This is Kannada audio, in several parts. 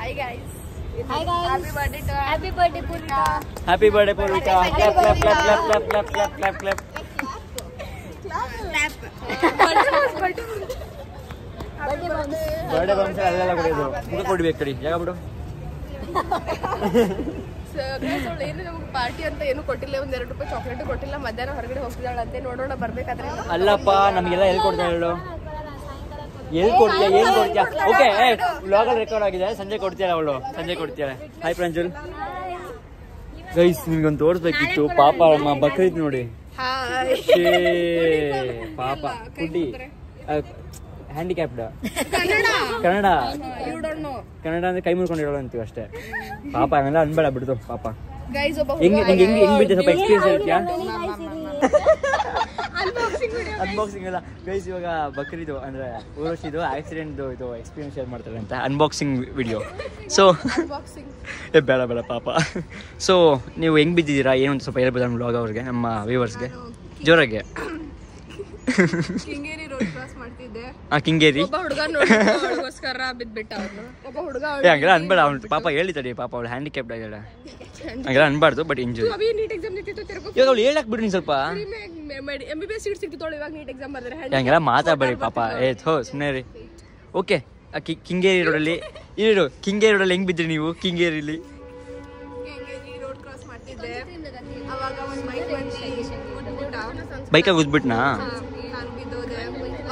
Hi guys. Hi guys. Happy birthday Purita. Happy birthday Purita. Clap clap clap clap clap clap clap clap clap. Birthday ಬಂತ ಅಲ್ಲೆಲ್ಲ ಕೊಡೋದು ಮುಖ ಕೊಡ್ಬೇಕು ಕಡಿ ಜಾಗ ಬಿಡು. ಏನು ನಮ್ಗೆ ಪಾರ್ಟಿ ಅಂತ ಏನು ಕೊಟ್ಟಿಲ್ಲ, ಒಂದ್ ₹2 ಚಾಕ್ಲೇಟ್ ಕೊಟ್ಟಿಲ್ಲ. ಮಧ್ಯಾಹ್ನ ಹೊರಗಡೆ ಹೋಗ್ತಿದ್ದಾಳಂತೆ, ನೋಡೋಣ ಬರ್ಬೇಕಾದ್ರೆ. ಅಲ್ಲಪ್ಪ ನಮಗೆಲ್ಲ ಎಲ್ಲಿ ಕೊಡ್ತಾ ಹೇಳು, ಎಲ್ಲಿ ಕೊಡ್ತೀಯ ಏನು ಕೊಡ್ತೀಯ? ಓಕೆ ವ್ಲಾಗಲ್ಲಿ ರೆಕಾರ್ಡ್ ಆಗಿದೆ, ಸಂಜೆ ಕೊಡ್ತೀಯಲ್ಲ ಅವಳು, ಸಂಜೆ ಕೊಡ್ತೀಯಲ್ಲ. ಹಾಯ್ ಪ್ರಾಂಜಲ್. ಗೈಸ್ ನಿಮ್ಗೊಂದು ತೋರಿಸ್ಬೇಕಿತ್ತು, ಪಾಪ ಅಮ್ಮ ಬಕ್ರೀದ್ ನೋಡಿ. ಪಾಪ ಕುಡ್ಡಿ ಹ್ಯಾಂಡಿಕ್ಯಾಪ್ಡ್ ಕನ್ನಡ ಅಂದ್ರೆ ಕೈ ಮುರ್ಕೊಂಡಿರೋಳು ಅಂತೀವಿ ಅಷ್ಟೇ. ಪಾಪ ಹಂಗೆಲ್ಲ ಅನ್ಬೇಡ ಬಿಡ್ತು ಪಾಪ. ಹೆಂಗ್ ಬಿದ್ದೆ ಸ್ವಲ್ಪ ಎಕ್ಸ್ಪೀರಿಯನ್ಸ್ ಹೇಳ್ತೀಯಾ? ಅನ್ಬಾಕ್ಸಿಂಗ್ ಎಲ್ಲ ಗೈಸ್, ಇವಾಗ ಬಕ್ರೀದು ಅಂದ್ರೆ ಊರ್ವಶಿದು ಆಕ್ಸಿಡೆಂಟ್ ಇದು ಎಕ್ಸ್ಪೀರಿಯನ್ಸ್ ಶೇರ್ ಮಾಡ್ತಾರೆ ಅಂತ ಅನ್ಬಾಕ್ಸಿಂಗ್ ವಿಡಿಯೋ. ಸೊ ಬೇಡ ಬೇಡ ಪಾಪ. ಸೊ ನೀವು ಹೆಂಗ್ ಬಿದ್ದಿದ್ದೀರಾ ಏನು ಅಂತ ಸ್ವಲ್ಪ ಹೇಳ್ಬೋದು ನಮ್ಮ ವ್ಲಾಗ್ ಅವ್ರಿಗೆ, ನಮ್ಮ ವ್ಯೂವರ್ಸ್ಗೆ ಜೋರಾಗೆ. ಕಿಂಗೇರಿ ರೋಡ್ ಕ್ರಾಸ್ ಮಾಡ್ತಿದ್ದೆ, ಕಿಂಗೇರಿ ಒಬ್ಬ ಹುಡುಗ ನೋಡಿಗೋಸ್ಕರ ಬಿದ್ಬಿಟ್ಟ ಅವನು. ಒಬ್ಬ ಹುಡುಗ ಹಂಗೆಲ್ಲ ಅನ್ಬೇಡ, ಅವ್ನು ಪಾಪ ಹೇಳಿತಾಡಿ, ಪಾಪ ಅವಳು ಹ್ಯಾಂಡಿಕ್ಯಾಪ್ಡ್ ಆಗಿದ್ದಾಳೆ, ಹಂಗೆಲ್ಲ ಅನ್ಬಾರ್ದು. ಬಟ್ ಇಂಜುರಿ ನೀಟ್ ಎಕ್ಸಾಮ್ ನಿಂತಿತ್ತು, ಇವಾಗ ಅವಳು ಹೇಳಕ್ ಬಿಡ್ರಿ ಸ್ವಲ್ಪ. MBBS ಸೀಟ್ ಸಿಕ್ಕಿತ್ತೋಳು, ಇವಾಗ ನೀಟ್ ಎಕ್ಸಾಮ್ ಬರ್ತಾರೆ. ಹಂಗೆಲ್ಲ ಮಾತಾಡ್ಬೇಡಿ ಪಾಪ. ಸುಮ್ಮನೆ ರೀ. ಓಕೆ ಕಿಂಗೇರಿ ರೋಡಲ್ಲಿ ಇರು, ಕಿಂಗೇರಿ ರೋಡಲ್ಲಿ ಹೆಂಗ್ ಬಿದ್ರಿ ನೀವು? ಕಿಂಗೇರಿಲಿ ರೋಡ್ ಕ್ರಾಸ್ ಮಾಡ್ತಿದ್ದೆ, ಅವಾಗ ಒಂದು ಬೈಕ್ ಬಂದು ಬೈಕಾಗ ಉದ್ಬಿಟ್ನಾ? ನಾನು ಬಿದ್ದೋದೆ,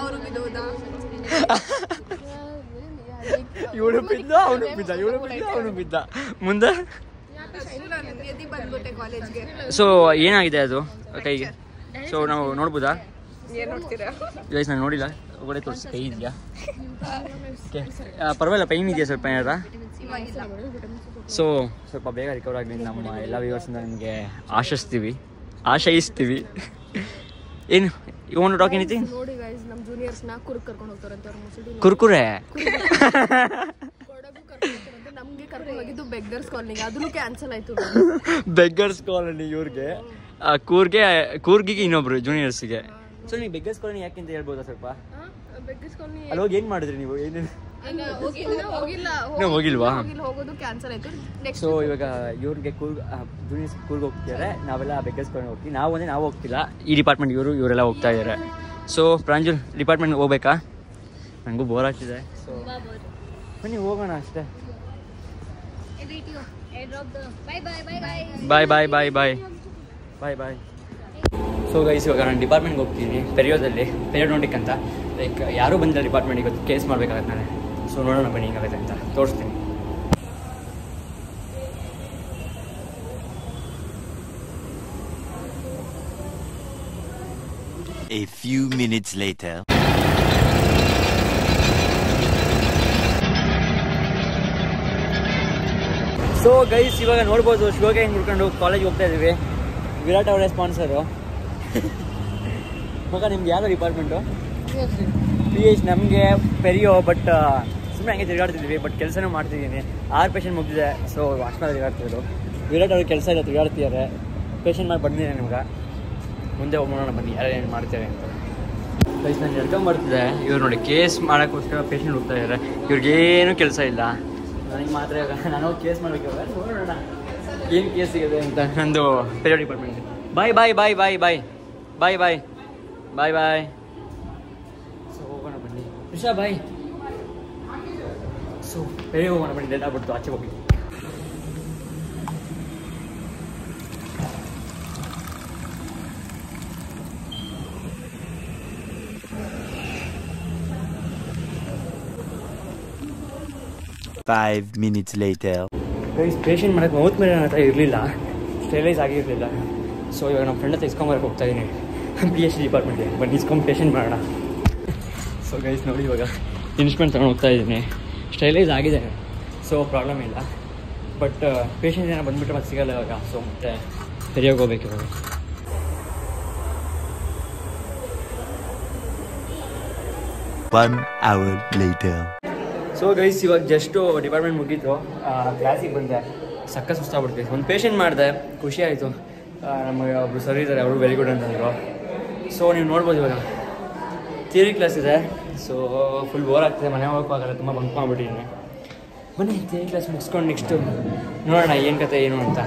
ಅವರು ಬಿದ್ದೋದ. ಇವಳು ಬಿದ್ದ, ಅವನು ಬಿದ್ದ, ಇವಳು ಬಿದ್ದ, ಅವನು ಬಿದ್ದ. ಮುಂದೆ ಬಂದ್ಬಿಟ್ಟೆ ಕಾಲೇಜ್ಗೆ. ಸೊ ಏನಾಗಿದೆ ಅದು ಕೈಗೆ? ಸೊ ನಾವು ನೋಡ್ಬೋದಾ? ಏನ್ ನೋಡ್ತೀರಾ ಗೈಸ್? ನಾನು ನೋಡಿಲ್ಲ, ಒಳಗಡೆ ತೋರಿಸಿ. ಕೈ ಇದೆಯಾ? ಓಕೆ ಪರವಾಗಿಲ್ಲ, ಪೈನ್ ಇದೆಯಾ ಸ್ವಲ್ಪ ಏನಾರ? ಸೊ ಸ್ವಲ್ಪ ಬೇಗ ರಿಕವರ್ ಆಗಲಿ ನಮ್ಮ ಎಲ್ಲ ವ್ಯೂವರ್ಸಿಂದ ನಿಮಗೆ ಆಶಯಿಸ್ತೀವಿ. ಏನು you want to talk anything? ನೋಡಿ ಗೈಸ್, ನಮ್ಮ ಜೂನಿಯರ್ಸ್ ನ ಕರ್ಕೊಂಡು ಹೋಗ್ತಾರಂತೆ ಅವ್ರ ಮುಸುಡಿ ಕುರ್ಕುರೆ ಕೊಡಗು ಕರ್ಕೊಂಡು ಹೋಗ್ತಾರಂತೆ. ನಮ್ಗೆ ಕರ್ಕೊಂಡು ಹೋಗಿದ್ದು ಬೆಗ್ಗರ್ಸ್ ಕಾಲೋನಿಗೆ, ಅದನ್ನು ಕ್ಯಾನ್ಸಲ್ ಆಯ್ತು. ಬೆಗ್ಗರ್ಸ್ ಕಾಲೋನಿ ಇವ್ರಿಗೆ, ಕೂರ್ಗಿಗೆ ಇನ್ನೊಬ್ರು ಜೂನಿಯರ್ಸ್ಗೆ. ಸೊ ನೀವು ಬೆಗ್ಗರ್ಸ್ ಕಾಲೋನಿ ಯಾಕೆ ಅಂತ ಹೇಳ್ಬೋದಾ ಸ್ವಲ್ಪ? ಬೆಗ್ಗರ್ಸ್ ಕಾಲೋನಿ ಅಲ್ಲಿ ಹೋಗಿ ಏನು ಮಾಡಿದ್ರಿ ನೀವು? ಏನೇನು ಹೋಗಿಲ್ವಾ? ಹೋಗೋದು ಕ್ಯಾನ್ಸಲ್ ಆಯ್ತು. ಸೊ ಇವಾಗ ಇವ್ರಿಗೆ ಜೂನಿಯರ್ಸ್ ಕೂರ್ಗ್ ಹೋಗ್ತಿದ್ದಾರೆ, ನಾವೆಲ್ಲ ಬೆಗ್ಗರ್ಸ್ ಕಾಲೋನಿ ಹೋಗ್ತೀವಿ. ನಾವು ಹೋಗ್ತಿಲ್ಲ, ಈ ಡಿಪಾರ್ಟ್ಮೆಂಟ್ ಇವರೆಲ್ಲ ಹೋಗ್ತಾ ಇದ್ದಾರೆ. ಸೊ ಪ್ರಾಂಜಲ್ ಡಿಪಾರ್ಟ್ಮೆಂಟ್ ಹೋಗ್ಬೇಕಾ? ನನಗೂ ಬೋರ್ ಆಗ್ತಿದೆ. ಸೊ ಬನ್ನಿ ಹೋಗೋಣ ಅಷ್ಟೇ. ಬಾಯ್ ಬಾಯ್ ಬಾಯ್ ಬಾಯ್ ಬಾಯ್ ಬಾಯ್. ಸೊ ಗೈಸ್ ಇವಾಗ ನಾನು ಡಿಪಾರ್ಟ್ಮೆಂಟ್ಗೆ ಹೋಗ್ತೀನಿ, ಪೆರಿಯೋಡಿಕ್ ಅಂತ. ಲೈಕ್ ಯಾರೂ ಬಂದಿಲ್ಲ ಡಿಪಾರ್ಟ್ಮೆಂಟಿಗೆ, ಇವತ್ತು ಕೇಸ್ ಮಾಡಬೇಕಾಗತ್ತೆ ನಾಳೆ. ಸೊ ನೋಡೋಣ ಬನ್ನಿ ಹಿಂಗಾಗುತ್ತೆ ಅಂತ ತೋರಿಸ್ತೀನಿ. A few minutes later. So guys ಇವಾಗ ನೋಡ್ಬೋದು, ಶಿವಗಂಗೆ ಮುಡ್ಕೊಂಡು ಕಾಲೇಜ್ ಹೋಗ್ತಾ ಇದ್ದೀವಿ. ವಿರಾಟ್ ಅವರೇ ಸ್ಪಾನ್ಸರು. ಮಗ ನಿಮ್ಗೆ ಯಾವ್ದು ಡಿಪಾರ್ಟ್ಮೆಂಟು? PH. ನಮಗೆ ಪೆರಿಯೋ. ಬಟ್ ಸುಮ್ಮನೆ ಹಂಗೆ ತಿರುಗಾಡ್ತಿದ್ವಿ, ಬಟ್ ಕೆಲಸನೂ ಮಾಡ್ತಿದ್ದೀನಿ. 6 ಪೇಷಂಟ್ ಮುಗಿದಿದೆ. ಸೊ ಅಷ್ಟೊಂದು ತಿರುಗಾಡ್ತಿದ್ರು. ವಿರಾಟ್ ಅವ್ರಿಗೆ ಕೆಲಸ ಇಲ್ಲ, ತಿರುಗಾಡ್ತಿದ್ದಾರೆ. ಪೇಷಂಟ್ ಮಾಡಿ ಬಂದಿದೆ ನಿಮ್ಗೆ, ಮುಂದೆ ಹೋಗೋಣ ಬನ್ನಿ ಯಾರು ಏನು ಮಾಡ್ತಾರೆ ಅಂತ. ಗೈಸ್ ನಾನು ನಡ್ಕೊಂಬರ್ತಿದ್ದೆ, ಇವ್ರು ನೋಡಿ ಕೇಸ್ ಮಾಡೋಕ್ಕೋಸ್ಕರ ಪೇಷಂಟ್ ಹೋಗ್ತಾ ಇದ್ದಾರೆ. ಇವ್ರಿಗೇನು ಕೆಲಸ ಇಲ್ಲ, ನನಗೆ ಮಾತ್ರ. ನಾನು ಕೇಸ್ ಮಾಡಬೇಕು, ನೋಡೋಣ ಏನು ಕೇಸ್ ಸಿಗುತ್ತೆ ಅಂತ. ನಂದು ಪೆರಿಯೋ ಡಿಪಾರ್ಟ್ಮೆಂಟ್. ಬಾಯ್ ಬಾಯ್ ಬಾಯ್ ಬಾಯ್ ಬಾಯ್ ಬಾಯ್ ಬಾಯ್ ಬಾಯ್ ಬಾಯ್. ಸೊ ಹೋಗೋಣ ಬನ್ನಿ ರಿಷಾ ಬಾಯ್. ಸೊ ಪೆರಿಯೋ ಹೋಗೋಣ ಬನ್ನಿ, ಲೇಟ್ ಆಗ್ಬಿಡ್ತು, ಆಚೆ ಹೋಗಿ. Five minutes later. ಪೇಷಂಟ್ ಮಾಡೋಕ್ಕೆ ಮೌತ್ ಮೇಲೆ ನನ್ನ ಹತ್ರ ಇರಲಿಲ್ಲ, ಸ್ಟೆರಲೈಸ್ ಆಗಿರಲಿಲ್ಲ. ಸೊ ಇವಾಗ ನಮ್ಮ ಫ್ರೆಂಡ್ ಹತ್ರ ಇಸ್ಕೊಂಬರಕ್ಕೆ ಹೋಗ್ತಾ ಇದ್ದೀನಿ PH ಡಿಪಾರ್ಟ್ಮೆಂಟ್ಗೆ. ಬಟ್ ಇಸ್ಕೊಂಡು ಪೇಷಂಟ್ ಮಾಡೋಣ. ಸೊ ಗೈಸ್ ನೋಡಿ ಇವಾಗ ಇನ್ಸ್ಟ್ರೂಮೆಂಟ್ ತೊಗೊಂಡು ಹೋಗ್ತಾ ಇದ್ದೀನಿ. ಸ್ಟೆರಲೈಸ್ ಆಗಿದೆ, ಸೊ ಪ್ರಾಬ್ಲಮ್ ಇಲ್ಲ. ಬಟ್ ಪೇಷಂಟ್ ಏನೋ ಬಂದುಬಿಟ್ರೆ ಮತ್ತೆ ಸಿಗಲ್ಲ ಇವಾಗ. ಸೊ ಮತ್ತೆ ತೆರೆಯೋಕೆ ಹೋಗ್ಬೇಕು ಇವಾಗ. One hour later. So guys ಇವಾಗ ಜಸ್ಟು ಡಿಪಾರ್ಟ್ಮೆಂಟ್ ಮುಗೀತು, ಕ್ಲಾಸಿಗೆ ಬಂದೆ. ಸಕ್ಕ ಸುಸ್ತಾಗ್ಬಿಡ್ತೀವಿ. ಒಂದು ಪೇಷಂಟ್ ಮಾಡಿದೆ, ಖುಷಿ ಆಯಿತು. ನಮಗೆ ಒಬ್ಬರು ಸರ್ ಇದ್ದಾರೆ, ಅವರು ವೆರಿ ಗುಡ್ ಅಂತಂದರು. ಸೊ ನೀವು ನೋಡ್ಬೋದು ಇವಾಗ ಥಿಯರಿ ಕ್ಲಾಸ್ ಇದೆ. ಸೊ ಫುಲ್ ಬೋರ್ ಆಗ್ತಿದೆ, ಮನೆ ಹೋಗೋಕ್ಕಾಗಲ್ಲ, ತುಂಬ ಬಂಕ್ ಮಾಡಿಬಿಟ್ಟಿದ್ದೀನಿ. ಬನ್ನಿ ಥಿಯರಿ ಕ್ಲಾಸ್ ಮುಗಿಸ್ಕೊಂಡು ನೆಕ್ಸ್ಟು ನೋಡೋಣ ಏನು ಕತೆ ಏನು ಅಂತ.